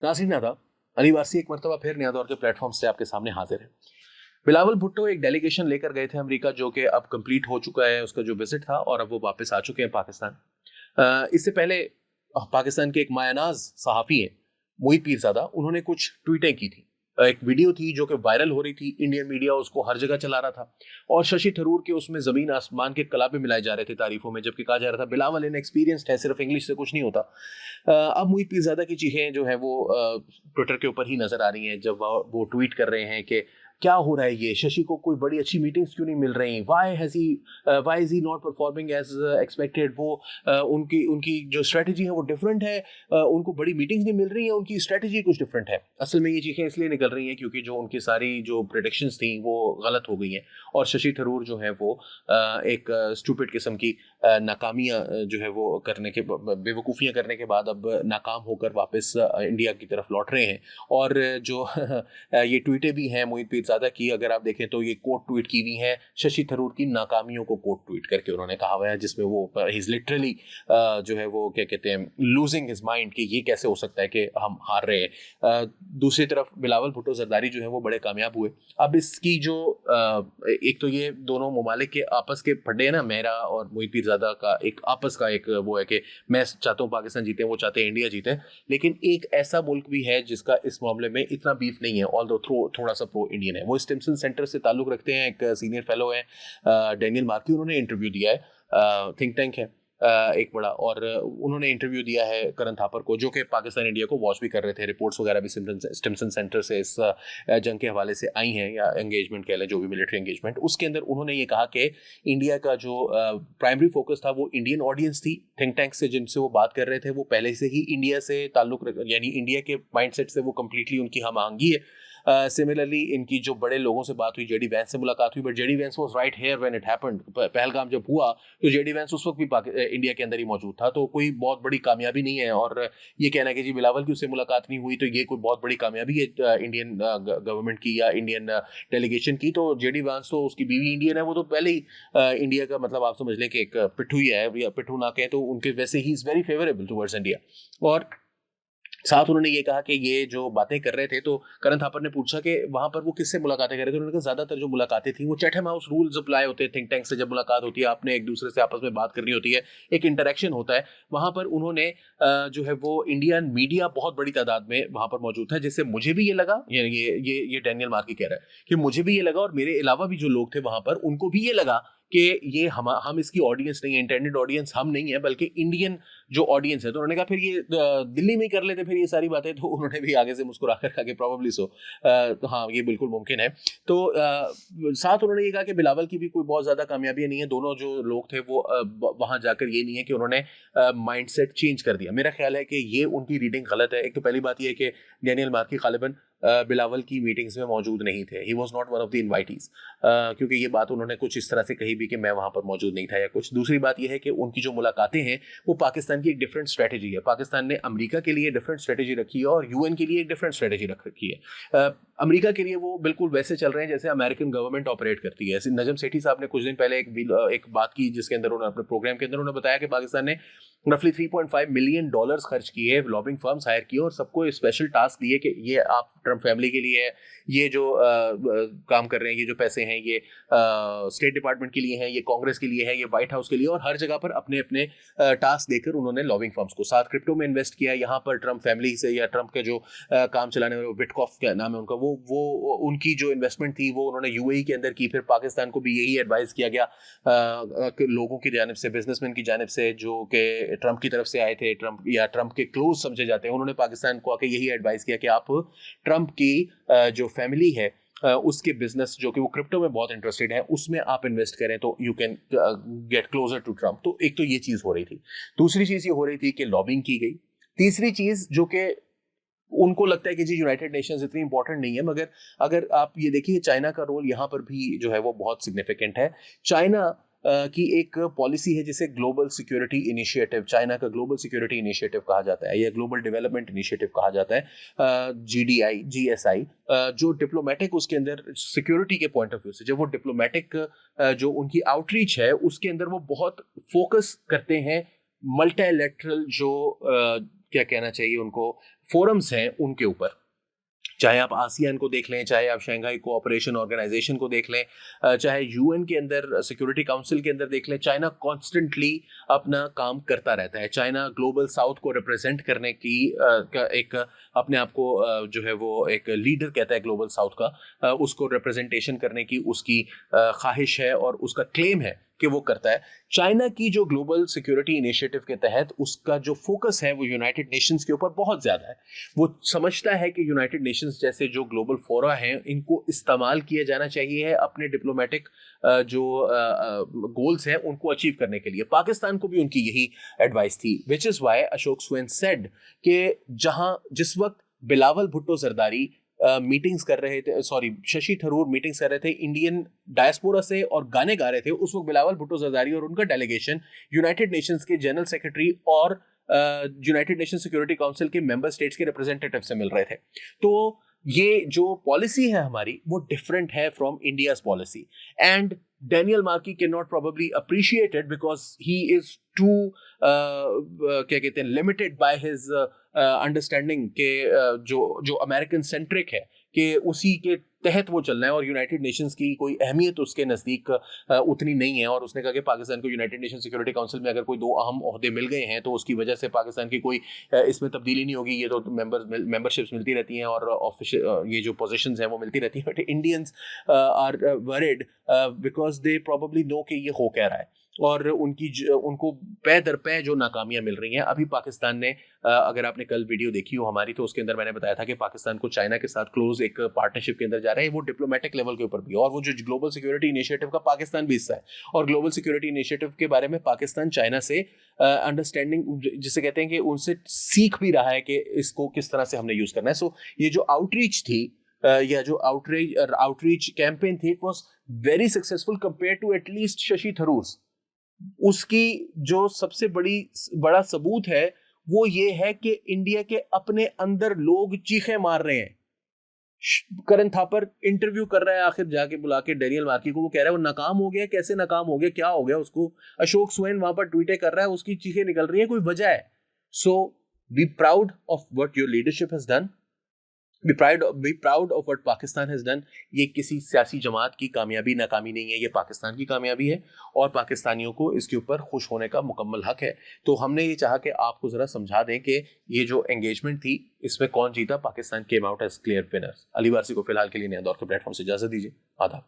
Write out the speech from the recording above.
नाज़रीन आदाब, अली वासी एक मरतबा फिर नया दौर के प्लेटफॉर्म से आपके सामने हाजिर है। बिलावल भुट्टो एक डेलीगेशन लेकर गए थे अमेरिका, जो कि अब कंप्लीट हो चुका है उसका जो विजिट था, और अब वो वापस आ चुके हैं पाकिस्तान। इससे पहले पाकिस्तान के एक मायानाज सहाफ़ी हैं मोहित पीरज़ादा, उन्होंने कुछ ट्वीटें की थी। एक वीडियो थी जो कि वायरल हो रही थी, इंडियन मीडिया उसको हर जगह चला रहा था, और शशि थरूर के उसमें ज़मीन आसमान के कलाबे मिलाए जा रहे थे तारीफों में, जबकि कहा जा रहा था बिलावल इनएक्सपीरियंस्ड है, सिर्फ इंग्लिश से कुछ नहीं होता। अब मोहित पीरज़ादा की चीखें जो है वो ट्विटर के ऊपर ही नजर आ रही हैं, जब वो ट्वीट कर रहे हैं कि क्या हो रहा है, ये शशि को कोई बड़ी अच्छी मीटिंग्स क्यों नहीं मिल रही, why is he not performing as expected. वो उनकी उनकी जो स्ट्रेटजी है वो डिफरेंट है, उनको बड़ी मीटिंग्स नहीं मिल रही हैं, उनकी स्ट्रेटजी कुछ डिफरेंट है। असल में ये चीखें इसलिए निकल रही हैं क्योंकि जो उनकी सारी जो प्रेडिक्शंस थी वो गलत हो गई हैं, और शशि थरूर जो है वो एक स्टूपिड किस्म की नाकामियां जो है वो करने के बेवकूफ़ियां करने के बाद अब नाकाम होकर वापस इंडिया की तरफ लौट रहे हैं। और जो ये ट्वीटें भी हैं मोहित पीरज़ादा की, अगर आप देखें तो ये कोट ट्वीट की हुई हैं शशि थरूर की नाकामियों को कोट ट्वीट करके उन्होंने कहा हुआ है, जिसमें वो ही इज लिटरली जो है वो क्या कहते हैं लूजिंग हिज माइंड कि ये कैसे हो सकता है कि हम हार रहे हैं। दूसरी तरफ बिलावल भुट्टो जरदारी जो है वो बड़े कामयाब हुए। अब इसकी जो एक तो ये दोनों ममालिक के आपस के फड्डे हैं ना, मेरा और मोहित पीरज़ादा का एक आपस का एक वो है कि मैं चाहता हूँ पाकिस्तान जीते, वो चाहते हैं इंडिया जीते। लेकिन एक ऐसा मुल्क भी है जिसका इस मामले में इतना बीफ नहीं है, ऑल्दो थोड़ा सा प्रो इंडियन है। वो स्टिम्सन सेंटर से ताल्लुक रखते हैं, एक सीनियर फेलो है डैनियल मार्की, उन्होंने इंटरव्यू दिया है, थिंक टैंक है एक बड़ा, और उन्होंने इंटरव्यू दिया है करण थापर को, जो कि पाकिस्तान इंडिया को वॉच भी कर रहे थे। रिपोर्ट्स वगैरह भी स्टिम्सन सेंटर से इस जंग के हवाले से आई हैं, या एंगेजमेंट कह लें, जो भी मिलिट्री एंगेजमेंट। उसके अंदर उन्होंने ये कहा कि इंडिया का जो प्राइमरी फोकस था वो इंडियन ऑडियंस थी। थिंक टैंक से जिनसे वो बात कर रहे थे वो पहले से ही इंडिया से ताल्लुक यानी इंडिया के माइंडसेट से वो कंप्लीटली उनकी हम आहंगी है। सिमिलरली इनकी जो बड़े लोगों से बात हुई, जेडी वैंस से मुलाकात हुई, but JD Vance was right here when it happened. Pahalgam जब हुआ तो जेडी वैंस उस वक्त भी इंडिया के अंदर ही मौजूद था, तो कोई बहुत बड़ी कामयाबी नहीं है। और ये कहना कि जी बिलावल की उससे मुलाकात नहीं हुई तो ये कोई बहुत बड़ी कामयाबी है इंडियन गवर्नमेंट की या इंडियन डेलीगेशन की। तो जेडी वैंस तो उसकी बीवी इंडियन है, वो तो पहले ही इंडिया का मतलब आप समझ लें कि एक पिट्ठू ही है, या पिट्ठू ना कहें तो उनके वैसे he is very favourable towards India. और साथ उन्होंने ये कहा कि ये जो बातें कर रहे थे, तो करण थापर ने पूछा कि वहां पर वो किससे मुलाकातें कर रहे थे। उन्होंने कहा ज्यादातर जो मुलाकातें थी वो चैथम हाउस रूल्स अप्लाई होते हैं। थिंक टैंक से जब मुलाकात होती है, आपने एक दूसरे से आपस में बात करनी होती है, एक इंटरेक्शन होता है। वहां पर उन्होंने जो है वो इंडियन मीडिया बहुत बड़ी तादाद में वहां पर मौजूद था, जिससे मुझे भी ये लगा, ये डैनियल मार्की कह रहा है कि मुझे भी ये लगा, और मेरे अलावा भी जो लोग थे वहां पर उनको भी ये लगा कि ये हम इसकी ऑडियंस नहीं है, इंटेंडेड ऑडियंस हम नहीं है, बल्कि इंडियन जो ऑडियंस है। तो उन्होंने कहा फिर ये दिल्ली में ही कर लेते फिर ये सारी बातें। तो उन्होंने भी आगे से मुस्कुरा कर कहा कि प्रोबेबली सो, तो हाँ ये बिल्कुल मुमकिन है। तो साथ उन्होंने ये कहा कि बिलावल की भी कोई बहुत ज्यादा कामयाबी नहीं है। दोनों जो लोग थे वो वहां जाकर ये नहीं है कि उन्होंने माइंडसेट चेंज कर दिया। मेरा ख्याल है कि ये उनकी रीडिंग गलत है। एक तो पहली बात ये है कि डैनियल मार्की गालिबन बिलावल की मीटिंग्स में मौजूद नहीं थे, he was not one of the invitees, क्योंकि ये बात उन्होंने कुछ इस तरह से कही भी कि मैं वहां पर मौजूद नहीं था या कुछ। दूसरी बात यह है कि उनकी जो मुलाकातें हैं वो पाकिस्तान की एक डिफरेंट स्ट्रेटेजी है। पाकिस्तान ने अमेरिका के लिए डिफरेंट स्ट्रेटेजी रखी है और यूएन के लिए एक डिफरेंट स्ट्रेटेजी रख रखी है। अमेरिका के लिए वो बिल्कुल वैसे चल रहे हैं जैसे अमेरिकन गवर्नमेंट ऑपरेट करती है। नजम सेठी साहब ने कुछ दिन पहले एक बात की, जिसके अंदर उन्होंने अपने प्रोग्राम के अंदर उन्होंने बताया कि पाकिस्तान ने रफली $3.5 मिलियन खर्च किए, लॉबिंग फर्म्स हायर किए, और सबको स्पेशल टास्क दिए कि ये आप ट्रम्प फैमिली के लिए है, ये जो काम कर रहे हैं, ये जो पैसे हैं ये स्टेट डिपार्टमेंट के लिए हैं, ये कांग्रेस के लिए है, ये व्हाइट हाउस के लिए, और हर जगह पर अपने अपने टास्क देकर उन्होंने लॉबिंग फर्म्स को। साथ क्रिप्टो में इन्वेस्ट किया। यहाँ पर ट्रम्प फैमिली से या ट्रम्प के जो काम चलाने वाले विटकॉफ क्या नाम है उनका, वो उनकी जो इन्वेस्टमेंट थी वो उन्होंने यूएई के अंदर की। फिर पाकिस्तान को भी यही एडवाइस किया गया लोगों की जानिब से, बिजनेसमैन की जानिब से, जो कि ट्रम्प की तरफ से आए थे, ट्रम्प या ट्रम्प के क्लोज समझे जाते हैं। उन्होंने पाकिस्तान को आके यही एडवाइस किया कि आप ट्रम्प की जो फैमिली है उसके बिजनेस, जो कि वो क्रिप्टो में बहुत इंटरेस्टेड है, उसमें आप इन्वेस्ट करें तो you can get closer to Trump. तो एक तो ये चीज हो रही थी। दूसरी चीज ये हो रही थी कि लॉबिंग की गई। तीसरी चीज जो कि उनको लगता है कि जी यूनाइटेड नेशंस इतनी इंपॉर्टेंट नहीं है, मगर अगर आप ये देखिए चाइना का रोल यहाँ पर भी जो है वो बहुत सिग्निफिकेंट है। चाइना की एक पॉलिसी है जिसे ग्लोबल सिक्योरिटी इनिशिएटिव, चाइना का ग्लोबल सिक्योरिटी इनिशिएटिव कहा जाता है, या ग्लोबल डेवलपमेंट इनिशिएटिव कहा जाता है, जीडीआई जीएसआई। जो डिप्लोमेटिक उसके अंदर सिक्योरिटी के पॉइंट ऑफ व्यू से, जब वो डिप्लोमेटिक जो उनकी आउटरीच है उसके अंदर वो बहुत फोकस करते हैं मल्टीलैटरल जो क्या कहना चाहिए उनको, फोरम्स हैं उनके ऊपर, चाहे आप आसियान को देख लें, चाहे आप शंघाई कोऑपरेशन ऑर्गेनाइजेशन को देख लें, चाहे यूएन के अंदर सिक्योरिटी काउंसिल के अंदर देख लें, चाइना कॉन्स्टेंटली अपना काम करता रहता है। चाइना ग्लोबल साउथ को रिप्रेजेंट करने की एक अपने आप को जो है वो एक लीडर कहता है ग्लोबल साउथ का, उसको रिप्रेजेंटेशन करने की उसकी ख्वाहिश है और उसका क्लेम है कि वो करता है। चाइना की जो ग्लोबल सिक्योरिटी इनिशिएटिव के तहत उसका जो फोकस है वो यूनाइटेड नेशंस के ऊपर बहुत ज़्यादा है। वो समझता है कि यूनाइटेड नेशंस जैसे जो ग्लोबल फोरा हैं इनको इस्तेमाल किया जाना चाहिए है अपने डिप्लोमेटिक जो गोल्स हैं उनको अचीव करने के लिए। पाकिस्तान को भी उनकी यही एडवाइस थी, which is why Ashok Sven said कि जिस वक्त बिलावल भुट्टो जरदारी मीटिंग्स कर रहे थे, सॉरी शशि थरूर मीटिंग्स कर रहे थे इंडियन डायस्पोरा से और गाने गा रहे थे, उस वक्त बिलावल भुट्टो जरदारी और उनका डेलीगेशन यूनाइटेड नेशंस के जनरल सेक्रेटरी और यूनाइटेड नेशन सिक्योरिटी काउंसिल के मेंबर स्टेट्स के रिप्रेजेंटेटिव से मिल रहे थे। तो ये जो पॉलिसी है हमारी वो डिफरेंट है from India's policy, and Daniel Markey cannot probably appreciate it because he is too क्या कहते हैं लिमिटेड बाय हिज अंडरस्टैंडिंग के जो अमेरिकन सेंट्रिक है कि उसी के तहत वो चलना है और यूनाइटेड नेशंस की कोई अहमियत उसके नज़दीक उतनी नहीं है। और उसने कहा कि पाकिस्तान को यूनाइटेड नेशन सिक्योरिटी काउंसिल में अगर कोई 2 अहम ओहदे मिल गए हैं तो उसकी वजह से पाकिस्तान की कोई इसमें तब्दीली नहीं होगी, ये तो मेंबरशिप्स मिलती रहती हैं और ऑफिशियल ये जो पोजीशंस हैं वो मिलती रहती हैं। But Indians are worried because they probably know कि ये हो क्या रहा है और उनको पै दर पै जो नाकामियां मिल रही हैं। अभी पाकिस्तान ने अगर आपने कल वीडियो देखी हो हमारी तो उसके अंदर मैंने बताया था कि पाकिस्तान को चाइना के साथ क्लोज एक पार्टनरशिप के अंदर जा रहा है, वो डिप्लोमेटिक लेवल के ऊपर भी, और वो जो ग्लोबल सिक्योरिटी इनिशिएटिव का पाकिस्तान भी हिस्सा है और ग्लोबल सिक्योरिटी इनिशिएटिव के बारे में पाकिस्तान चाइना से अंडरस्टैंडिंग जिसे कहते हैं कि उनसे सीख भी रहा है कि इसको किस तरह से हमने यूज करना है। सो ये जो आउटरीच थी या जो आउटरीच कैंपेन थी, it was very successful compare to at least Shashi Tharoor. उसकी जो सबसे बड़ा सबूत है वो ये है कि इंडिया के अपने अंदर लोग चीखें मार रहे हैं। करण थापर इंटरव्यू कर रहा है आखिर जाके बुला के डेनियल मार्की को, वो कह रहा है वो नाकाम हो गया, कैसे नाकाम हो गया, क्या हो गया उसको। अशोक स्वेन वहां पर ट्वीटे कर रहा है, उसकी चीखें निकल रही है, कोई वजह है। So be proud of what your leadership has done, Be proud of what Pakistan has done। ये किसी सियासी जमात की कामयाबी नाकामी नहीं है, ये पाकिस्तान की कामयाबी है और पाकिस्तानियों को इसके ऊपर खुश होने का मुकम्मल हक है। तो हमने ये चाहा कि आपको ज़रा समझा दें कि ये जो एंगेजमेंट थी इसमें कौन जीता। Pakistan came out as clear winner. Ali Warsi को फिलहाल के लिए नया दौर के प्लेटफॉर्म से इजाज़त दीजिए। आदाब।